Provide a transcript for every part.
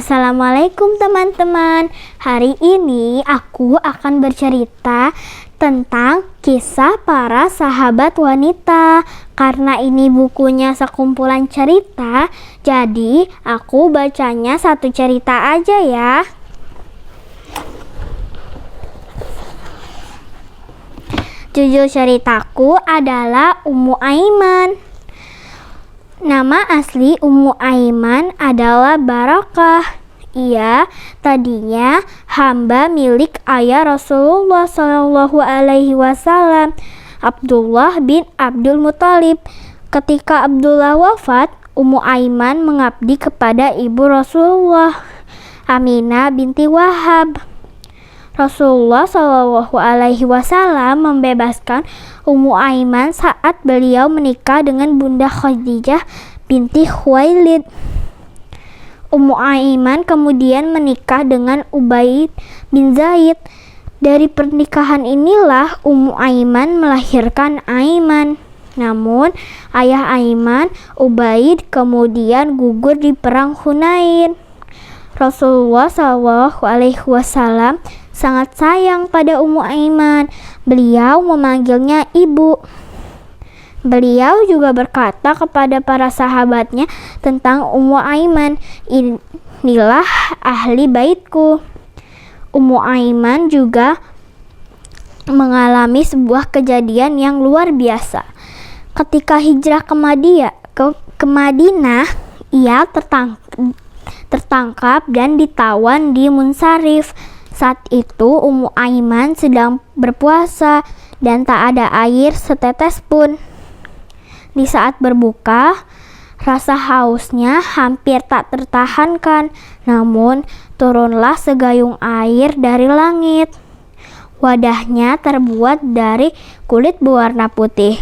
Assalamualaikum teman-teman. Hari ini aku akan bercerita tentang kisah para sahabat wanita. Karena ini bukunya sekumpulan cerita, jadi aku bacanya satu cerita aja ya. Judul ceritaku adalah Ummu Aiman. Nama asli Ummu Aiman adalah Barakah. Ia tadinya hamba milik ayah Rasulullah SAW, Abdullah bin Abdul Muthalib. Ketika Abdullah wafat, Ummu Aiman mengabdi kepada ibu Rasulullah, Aminah binti Wahab. Rasulullah SAW membebaskan Ummu Aiman saat beliau menikah dengan Bunda Khadijah binti Khuwailid. Ummu Aiman kemudian menikah dengan Ubaid bin Zaid. Dari pernikahan inilah Ummu Aiman melahirkan Aiman. Namun ayah Aiman, Ubaid, kemudian gugur di perang Hunain. Rasulullah SAW sangat sayang pada Ummu Aiman. Beliau memanggilnya ibu. Beliau juga berkata kepada para sahabatnya tentang Ummu Aiman, "Inilah ahli baitku." Ummu Aiman juga mengalami sebuah kejadian yang luar biasa. Ketika hijrah ke Madinah, ia tertangkap dan ditawan di Munsharif. Saat itu Ummu Aiman sedang berpuasa dan tak ada air setetes pun. Di saat berbuka, rasa hausnya hampir tak tertahankan. Namun turunlah segayung air dari langit. Wadahnya terbuat dari kulit berwarna putih.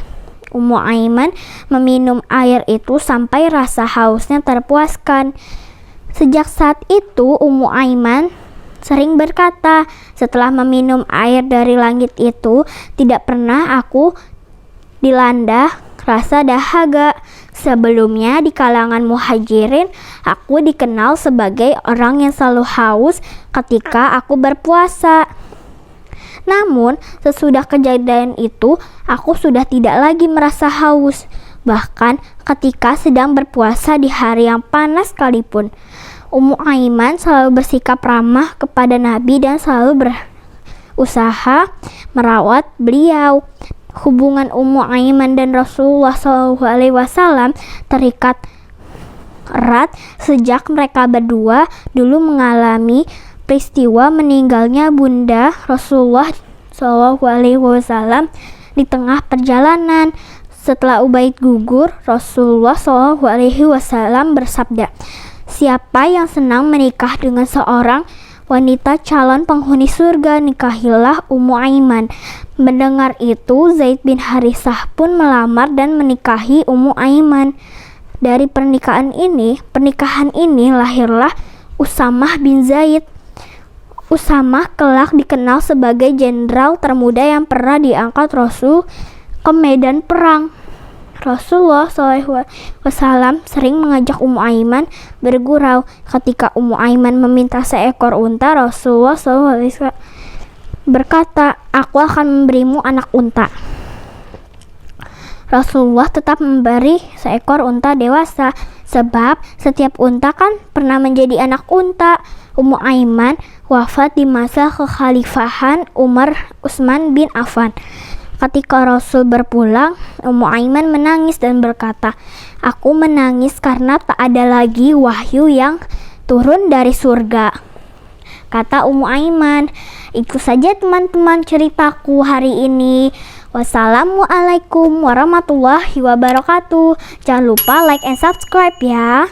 Ummu Aiman meminum air itu sampai rasa hausnya terpuaskan. Sejak saat itu Ummu Aiman sering berkata, "Setelah meminum air dari langit itu, tidak pernah aku dilanda rasa dahaga. Sebelumnya di kalangan muhajirin, aku dikenal sebagai orang yang selalu haus ketika aku berpuasa. Namun sesudah kejadian itu, aku sudah tidak lagi merasa haus. Bahkan ketika sedang berpuasa di hari yang panas sekalipun." Ummu Aiman selalu bersikap ramah kepada Nabi dan selalu berusaha merawat beliau. Hubungan Ummu Aiman dan Rasulullah SAW terikat erat sejak mereka berdua dulu mengalami peristiwa meninggalnya Bunda Rasulullah SAW di tengah perjalanan. Setelah Ubaid gugur, Rasulullah SAW bersabda, "Siapa yang senang menikah dengan seorang wanita calon penghuni surga, nikahilah Ummu Aiman." Mendengar itu, Zaid bin Harisah pun melamar dan menikahi Ummu Aiman. Dari pernikahan ini lahirlah Usamah bin Zaid. Usamah kelak dikenal sebagai jenderal termuda yang pernah diangkat Rasul ke medan perang. Rasulullah SAW sering mengajak Ummu Aiman bergurau. Ketika Ummu Aiman meminta seekor unta, Rasulullah SAW berkata, "Aku akan memberimu anak unta." Rasulullah tetap memberi seekor unta dewasa, sebab setiap unta kan pernah menjadi anak unta. Ummu Aiman wafat di masa kekhalifahan Utsman bin Affan. Ketika Rasul berpulang, Ummu Aiman menangis dan berkata, "Aku menangis karena tak ada lagi wahyu yang turun dari surga." Kata Ummu Aiman. Itu saja teman-teman ceritaku hari ini. Wassalamualaikum warahmatullahi wabarakatuh. Jangan lupa like and subscribe ya.